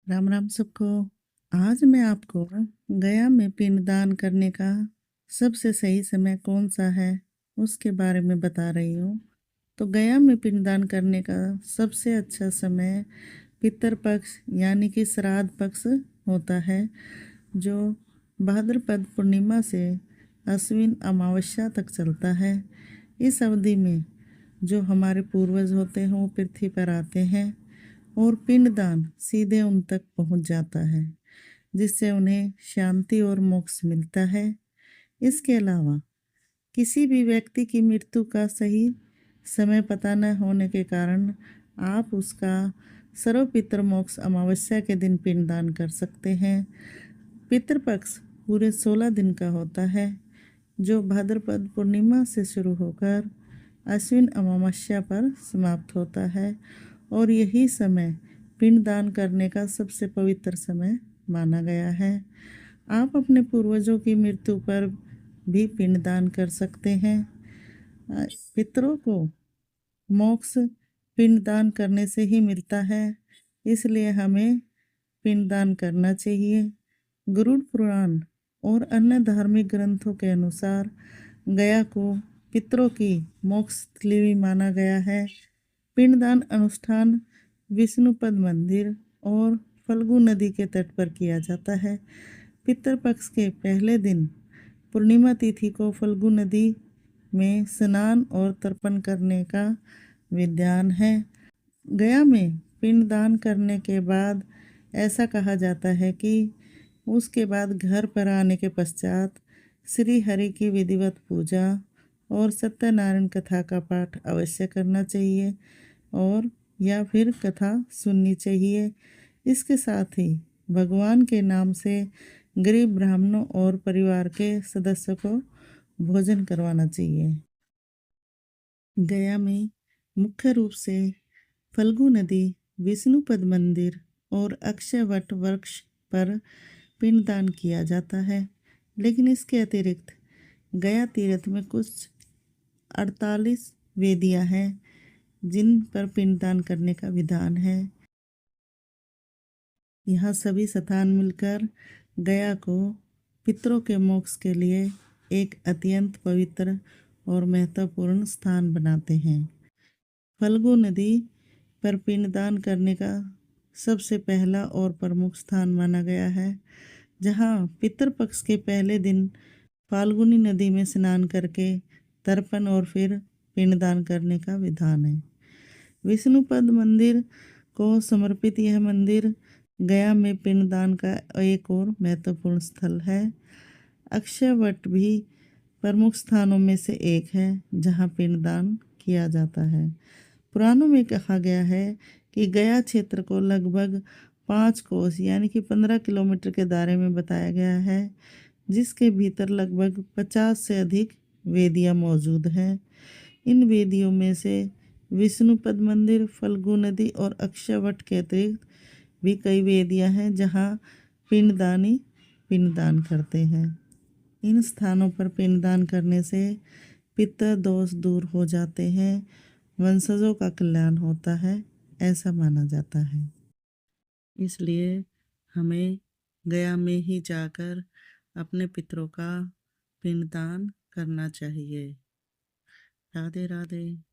राम राम सबको। आज मैं आपको गया में पिंडदान करने का सबसे सही समय कौन सा है उसके बारे में बता रही हूँ। तो गया में पिंडदान करने का सबसे अच्छा समय पितृपक्ष यानी कि श्राद्ध पक्ष होता है, जो भाद्रपद पूर्णिमा से अश्विन अमावस्या तक चलता है। इस अवधि में जो हमारे पूर्वज होते हैं वो पृथ्वी पर आते हैं और पिंडदान सीधे उन तक पहुंच जाता है, जिससे उन्हें शांति और मोक्ष मिलता है। इसके अलावा किसी भी व्यक्ति की मृत्यु का सही समय पता न होने के कारण आप उसका सर्वपितृ मोक्ष अमावस्या के दिन पिंडदान कर सकते हैं। पितृपक्ष पूरे 16 दिन का होता है, जो भाद्रपद पूर्णिमा से शुरू होकर अश्विन अमावस्या पर समाप्त होता है और यही समय पिंडदान करने का सबसे पवित्र समय माना गया है। आप अपने पूर्वजों की मृत्यु पर भी पिंडदान कर सकते हैं। पितरों को मोक्ष पिंडदान करने से ही मिलता है, इसलिए हमें पिंडदान करना चाहिए। गरुड़ पुराण और अन्य धार्मिक ग्रंथों के अनुसार गया को पितरों की मोक्ष स्थली भी माना गया है। पिंडदान अनुष्ठान विष्णुपद मंदिर और फल्गु नदी के तट पर किया जाता है। पितृपक्ष के पहले दिन पूर्णिमा तिथि को फल्गु नदी में स्नान और तर्पण करने का विधान है। गया में पिंडदान करने के बाद ऐसा कहा जाता है कि उसके बाद घर पर आने के पश्चात श्री हरि की विधिवत पूजा और सत्यनारायण कथा का पाठ अवश्य करना चाहिए और या फिर कथा सुननी चाहिए। इसके साथ ही भगवान के नाम से गरीब ब्राह्मणों और परिवार के सदस्यों को भोजन करवाना चाहिए। गया में मुख्य रूप से फल्गु नदी, विष्णुपद मंदिर और अक्षयवट वृक्ष पर पिंडदान किया जाता है, लेकिन इसके अतिरिक्त गया तीर्थ में कुछ 48 वेदियां हैं जिन पर पिंडदान करने का विधान है। यहाँ सभी स्थान मिलकर गया को पितरों के मोक्ष के लिए एक अत्यंत पवित्र और महत्वपूर्ण स्थान बनाते हैं। फल्गु नदी पर पिंडदान करने का सबसे पहला और प्रमुख स्थान माना गया है, जहाँ पितृपक्ष के पहले दिन फाल्गुनी नदी में स्नान करके तर्पण और फिर पिंडदान करने का विधान है। विष्णुपद मंदिर को समर्पित यह मंदिर गया में पिंडदान का एक और महत्वपूर्ण स्थल है। अक्षयवट भी प्रमुख स्थानों में से एक है जहां पिंडदान किया जाता है। पुराणों में कहा गया है कि गया क्षेत्र को लगभग 5 कोस यानी कि 15 किलोमीटर के दायरे में बताया गया है, जिसके भीतर लगभग 50 से अधिक वेदियां मौजूद हैं। इन वेदियों में से विष्णुपद मंदिर, फल्गु नदी और अक्षयवट के अतिरिक्त भी कई वेदियां हैं जहां पिंडदानी पिंडदान करते हैं। इन स्थानों पर पिंडदान करने से पितृ दोष दूर हो जाते हैं, वंशजों का कल्याण होता है, ऐसा माना जाता है। इसलिए हमें गया में ही जाकर अपने पितरों का पिंडदान करना चाहिए। राधे राधे।